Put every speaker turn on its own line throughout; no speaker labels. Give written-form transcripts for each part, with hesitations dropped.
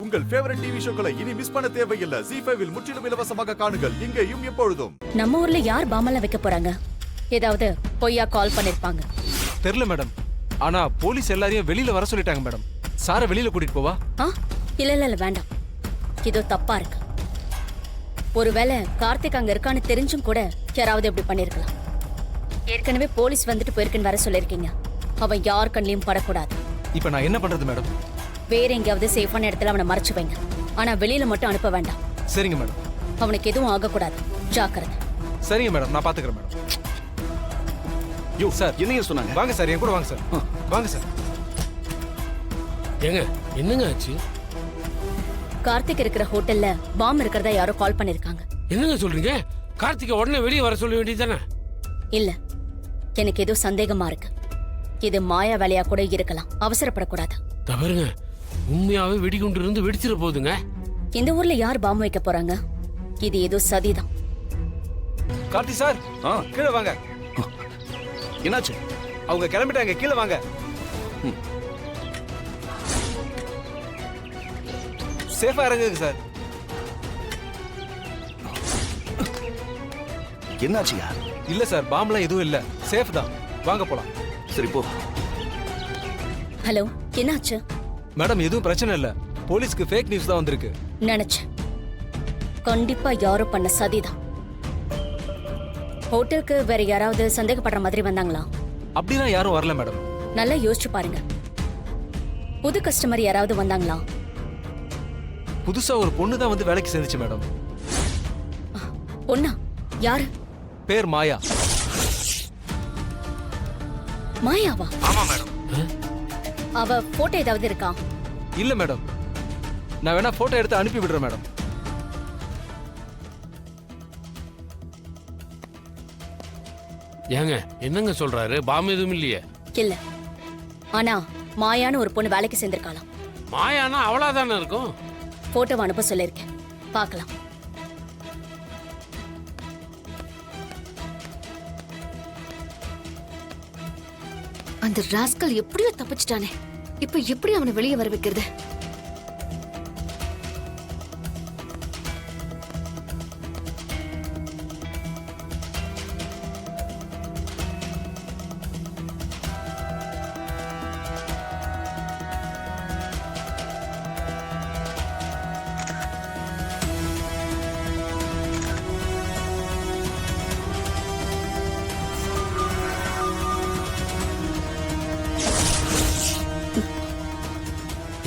உங்கள் favourite TV ஷோக்களை இனி miss பண்ண தேவையில்லை. ZEE5 இல் முற்றிலும் இலவசமாக காணுங்கள். இங்கேயும் எப்பொழுதும்.
நம்ம ஊர்ல யார் பாமெல்லாம் வைக்க போறாங்க? ஏதாவது பொய்யா கால் பண்ணிருப்பாங்க.
தெரியல மேடம். ஆனா போலீஸ் எல்லாரையும் வெளியில வர சொல்லிட்டாங்க மேடம். சார வெளியில கூட்டிட்டு போவா?
இல்ல வேண்டாம். இதோ தப்பா இருக்கு. ஒருவேளை கார்த்திக் அங்க இருக்கான்னு தெரிஞ்சும் கூட யாராவது இப்படி பண்ணிருக்கலாம். ஏற்கனவே போலீஸ் வந்துட்டு போயிருக்குன்னு வர சொல்லிருக்கீங்க. அவன் யார் கண்ணிலையும் படக்கூடாது.
இப்ப நான் என்ன பண்றது மேடம்?
வேற எங்கேயாவது சேஃபான இடத்துல அவனை மறைச்சு வைங்க. ஆனா வெளியில மட்டும் அனுப்ப வேண்டாம்.
சரிங்க மேடம்.
அவனுக்கு எதுவும் ஆகக்கூடாது. ஜாக்கிரதை.
சரிங்க மேடம், நான் பாத்துக்கிறேன் மேடம். யோ சார், என்னங்க சொன்னாங்க? வாங்க சார், என் கூட வாங்க சார். வாங்க சார்.
ஏங்க என்னங்க ஆச்சு?
கார்த்திக் இருக்கிற ஹோட்டல்ல பாம் இருக்கிறதா யாரோ கால் பண்ணிருக்காங்க.
என்னங்க சொல்றீங்க? கார்த்திகை உடனே வெளியே வர சொல்ல வேண்டியதானே?
இல்ல, எனக்கு ஏதோ சந்தேகமா இருக்கு. இது மாயா வேலையா கூட இருக்கலாம். அவசரப்படக்கூடாது.
தவறுங்க, உண்மையாவே வெடிகுண்டு இருந்து வெடிச்சிட போகுதுங்க.
இந்த ஊர்ல யார் பாம்பு வைக்க போறாங்க? இது ஏதோ சதிதான்.
கார்த்தி சார், கீழே வாங்க.
என்னாச்சு?
அவங்க கிளம்பிட்டாங்க, கீழே வாங்க. சேஃபா இறங்குங்க சார்.
என்னாச்சுயா?
இல்ல சார், பாம்பெல்லாம் எதுவும் இல்ல, சேஃப் தான். வாங்க போலாம்.
சரி போ.
ஹலோ, என்னாச்சு?
மேடம் எதுவும் பிரச்சனை இல்ல. போலீஸ்க்கு ஃபேக் நியூஸ் தான் வந்திருக்கு.
நினைச்சேன். கண்டிப்பா யாரோ பண்ண சதிதான். ஹோட்டலுக்கு வேற யாராவது சந்தேகப்படுற மாதிரி வந்தாங்களா?
அப்படிலாம் யாரும் வரல மேடம்.
நல்லா யோசிச்சு பாருங்க. புது கஸ்டமர் யாராவது வந்தாங்களா?
புதுசா ஒரு பொண்ணு தான் வந்து வேலைக்கு சேர்ந்துச்சு மேடம்.
பொண்ணா? யாரு?
பேர் மாயா.
மாயாவா?
ஆமா மேடம்.
அவ போட்டோ ஏதாவது இருக்கா?
இல்ல மேடம். நான் வேணா போட்டோ எடுத்து அனுப்பி விடுறேன் மேடம்.
ஏங்க என்னங்க சொல்றாரு? பாம் எதுவும் இல்லையே.
இல்ல, ஆனா மாயான்னு ஒரு பொண்ணு வேலைக்கு சேர்ந்திருக்காளாம்.
மாயானா அவளாதானே இருக்கும்.
போட்டோவை அனுப்ப சொல்லிருக்கேன், பார்க்கலாம்.
அந்த ராஸ்கல் எப்படியோ தப்பிச்சிட்டானே. இப்ப எப்படி அவனை வெளியே வர வைக்கிறது?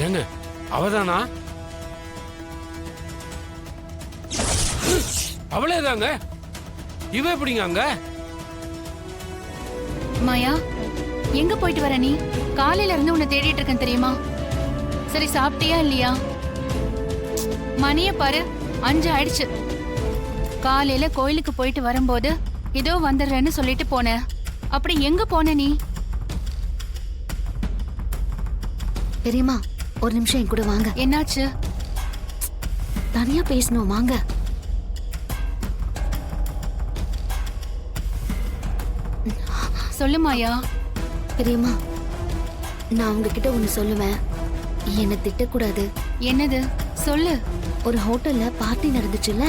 ஏங்க அவதானா? அவளேதாங்க. இவ எப்படிங்க அங்க?
மாயா, எங்க போயிட்டு வர நீ? காலையில இருந்து உன்னை தேடிட்டு இருக்கேன் தெரியுமா? சரி, சாப்பிட்டியா இல்லையா? மணிய பாரு, 5 ஆயிடுச்சு. காலையில கோயிலுக்கு போயிட்டு வரும்போது இதோ வந்துடுறேன்னு சொல்லிட்டு போன. அப்படி எங்க போன நீ?
பெரியம்மா, ஒரு நிமிஷம் என் கூட வாங்க.
என்னாச்சு?
தனியா பேசணும், வாங்க.
சொல்லு மாயா.
பெரியம்மா, நான் உங்ககிட்ட ஒண்ணு சொல்லுவேன். என்ன திட்டக்கூடாது.
என்னது? சொல்லு.
ஒரு ஹோட்டல்ல பார்ட்டி நடந்துச்சுல்ல?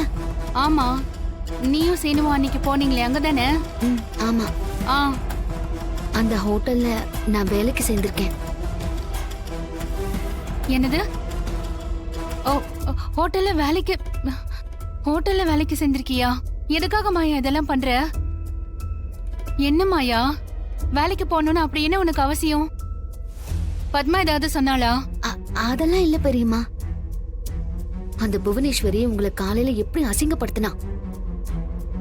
ஆமா, நீயும் சீனுவும் அன்னைக்கு போனீங்களே, அங்கதானே?
ஆமா. அந்த ஹோட்டல்ல நான் வேலைக்கு சேர்ந்திருக்கேன்.
என்னது? ஹோட்டல்ல வேலைக்கு செஞ்சிருக்கியா? எதுக்காக மாயா இதெல்லாம் பண்ற? என்ன மாயா, வேலைக்கு போகணும்னு அப்படி என்ன உனக்கு அவசியம்? பத்மா ஏதாவது சொன்னாளா?
அதெல்லாம் இல்ல பெரியம்மா. அந்த புவனேஸ்வரி உங்களை காலையில எப்படி அசிங்கப்படுத்தினா,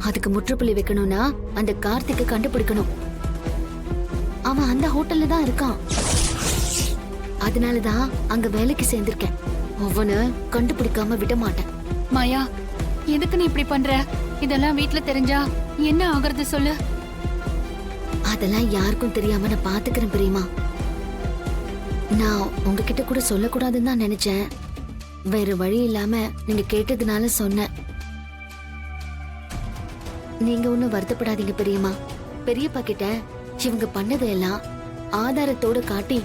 அதுக்கு முற்றுப்புள்ளி வைக்கணும்னா அந்த கார்த்திகை கண்டுபிடிக்கணும். அவன் அந்த ஹோட்டல்ல தான் இருக்கான். அதனாலதான் அங்க வேலைக்கு சேர்ந்திருக்கேன். அவனை கண்டுபிடிக்காம விட மாட்டேன்.
மாயா, எதுக்கு நீ இப்படி பண்ற? இதெல்லாம் வீட்ல தெரிஞ்சா என்ன ஆகுறது சொல்லு.
அதெல்லாம் யாருக்கும் தெரியாம நான் பாத்துக்கிறேன் பெரியம்மா. நான் உங்ககிட்ட கூட சொல்லக்கூடாதுன்னு தான் நினைச்சேன். வேற வழி இல்லாம நீங்க கேட்டதுனால சொன்னேன். நீங்க ஒன்னும் வருத்தப்படாதீங்க பெரியம்மா. பெரியப்பா கிட்ட இவங்க பண்ணதெல்லாம் ஆதாரத்தோட காட்டி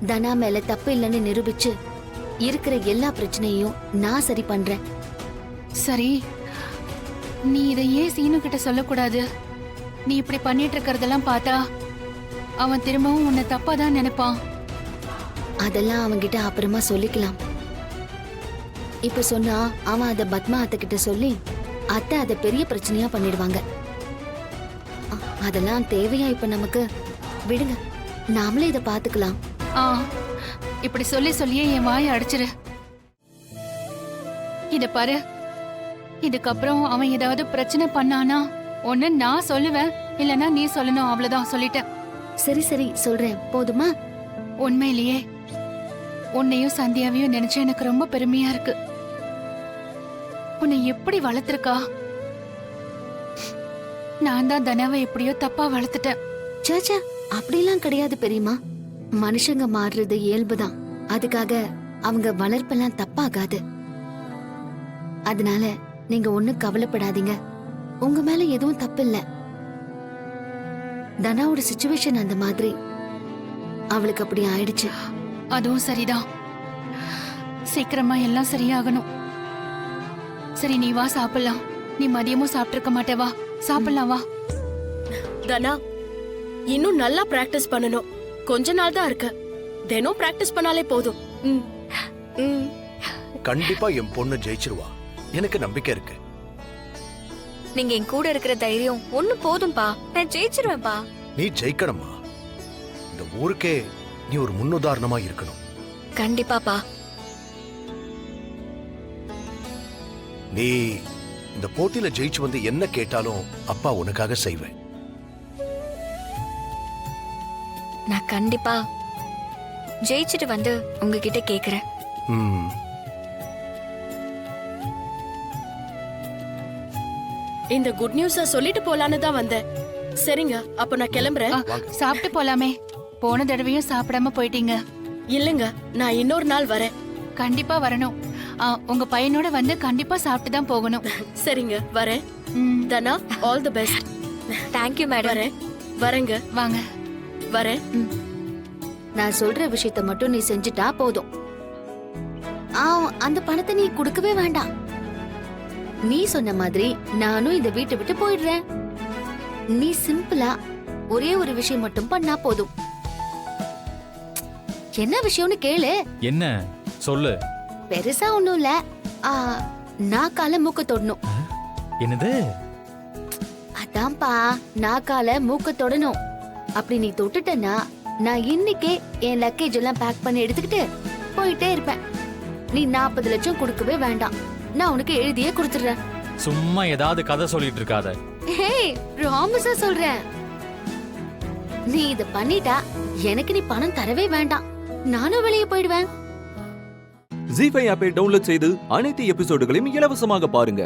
தனா மேல தப்பு இல்லைன்னு நிரூபிச்சு இருக்கிற எல்லா பிரச்சனையும் நான் சரி பண்றேன்.
சரி, நீ இதை ஏன் சீனு கிட்ட சொல்லக்கூடாது? நீ இப்படி பண்ணிட்டு இருக்கறதெல்லாம் பார்த்தா அவன் திரும்பவும் உன்னை தப்பா தான் நினைப்பான்.
அதெல்லாம் அவன்கிட்ட அப்புறமா சொல்லிக்கலாம். இப்ப சொன்னா அவன் அத பத்மா அத்தை கிட்ட சொல்லி அத்தை அத பெரிய பிரச்சனையா பண்ணிடுவாங்க. அதெல்லாம் தேவையா இப்ப நமக்கு? விடுங்க, நாமளே இத பாத்துக்கலாம்.
இப்படி சொல்லி சொல்லியே என் வாயை அடிச்சிரு. இத பாரு, இதுக்கப்புறம் அவன் ஏதாவது பிரச்சனை பண்ணானா ஒன்னு நான் சொல்லுவேன், இல்லனா நீ சொல்லணும். அவ்வளவுதான், சொல்லிட்டேன்.
சரி சரி சொல்றேன், போதுமா?
உண்மையிலேயே உன்னையும் சந்தியாவையும் நினைச்சு எனக்கு ரொம்ப பெருமையா இருக்கு. உன்னை எப்படி வளர்த்திருக்கா? நான் தான் தனாவை எப்படியோ தப்பா வளர்த்துட்டேன்.
சேச்சா, அப்படிலாம் கிடையாது பெரியம்மா. மனுஷங்க மாறுறது இயல்புதான். அதுக்காக அவங்க வளர்ப்பெல்லாம் தப்பாகாது. அதனால நீங்க ஒண்ணும் கவலைப்படாதீங்க. உங்க மேல எதுவும் தப்பு இல்ல. தனாவோட சிச்சுவேஷன் அந்த மாதிரி. அவளுக்கு அப்படி ஆயிடுச்சு.
அதுவும் சரிதான். சீக்கிரமா எல்லாம் சரியாகணும். சரி, நீ வா சாப்பிடலாம். நீ மதியமும் சாப்பிட்டிருக்க மாட்டே, வா சாப்பிடலாம், வா.
தனா, இன்னும் நல்லா பிராக்டிஸ் பண்ணணும். கொஞ்ச நாள் தான் இருக்கு. தினம் பிராக்டிஸ் பண்ணாலே போதும்.
கண்டிப்பா என் பொண்ணு ஜெயிச்சிருவா. எனக்கு நம்பிக்கை இருக்கு.
நீங்க என் கூட இருக்கிற தைரியம் ஒண்ணு போதும்பா. நான் ஜெயிச்சிருவேன்பா.
நீ ஜெயிக்கணுமா? இந்த ஊருக்கே நீ ஒரு முன்னுதாரணமா இருக்கணும்.
கண்டிப்பாப்பா.
நீ இந்த போட்டியில ஜெயிச்சு வந்து என்ன கேட்டாலும் அப்பா உனக்காக செய்வேன்.
நான் கண்டிப்பா ஜெயிச்சுட்டு வந்து உங்ககிட்ட கேக்குறேன்.
இந்த குட் நியூஸ சொல்லிட்டு போலான்னு தான் வந்தேன். சரிங்க, அப்ப நான் கிளம்புறேன்.
சாப்பிட்டு போலாமே. போன தடவையும் சாப்பிடாம போயிட்டீங்க.
இல்லங்க, நான் இன்னொரு நாள் வரேன்.
கண்டிப்பா வரணும். உங்க பையனோட வந்து கண்டிப்பா சாப்பிட்டு தான் போகணும்.
சரிங்க, வரேன். தனா, all the best.
Thank you madam.
வரேன். வரேங்க.
வாங்க.
வரேன்.
நான் சொல்ற விஷயத்த மட்டும் நீ செஞ்சுட்டா போதும். அந்த பணத்தை நீ கொடுக்கவே வேண்டாம். நீ சொன்ன மாதிரி நானும் இந்த வீட்டை விட்டு போயிடுறேன். நீ சிம்பிளா ஒரே ஒரு விஷயம் மட்டும் பண்ணா போதும். என்ன விஷயம்னு கேளு.
என்ன சொல்லு.
பெருசா ஒண்ணும் இல்ல. நாக்கால மூக்க தொடணும்.
என்னது?
அதான்ப்பா, நாக்கால மூக்க தொடணும். அப்படி நீ தொட்டுட்டனா நான் இன்னைக்கே என் லக்கேஜ் எல்லாம் பேக் பண்ணி எடுத்துக்கிட்டு போயிட்டே இருப்பேன். நீ 40 லட்சம் கொடுக்கவே வேண்டாம். நான் உனக்கு எழுதியே கொடுத்துடுறேன்.
சும்மா ஏதாவது கதை சொல்லிட்டு இருக்காத.
ஹே, ப்ராமிஸா சொல்றேன். நீ இத பண்ணிட்டா எனக்கு நீ பணம் தரவே வேண்டாம். நானும் வெளியே போயிடுவேன்.
ஜீ5 ஆப்பை டவுன்லோட் செய்து அனைத்து எபிசோடுகளையும் இலவசமாக பாருங்க.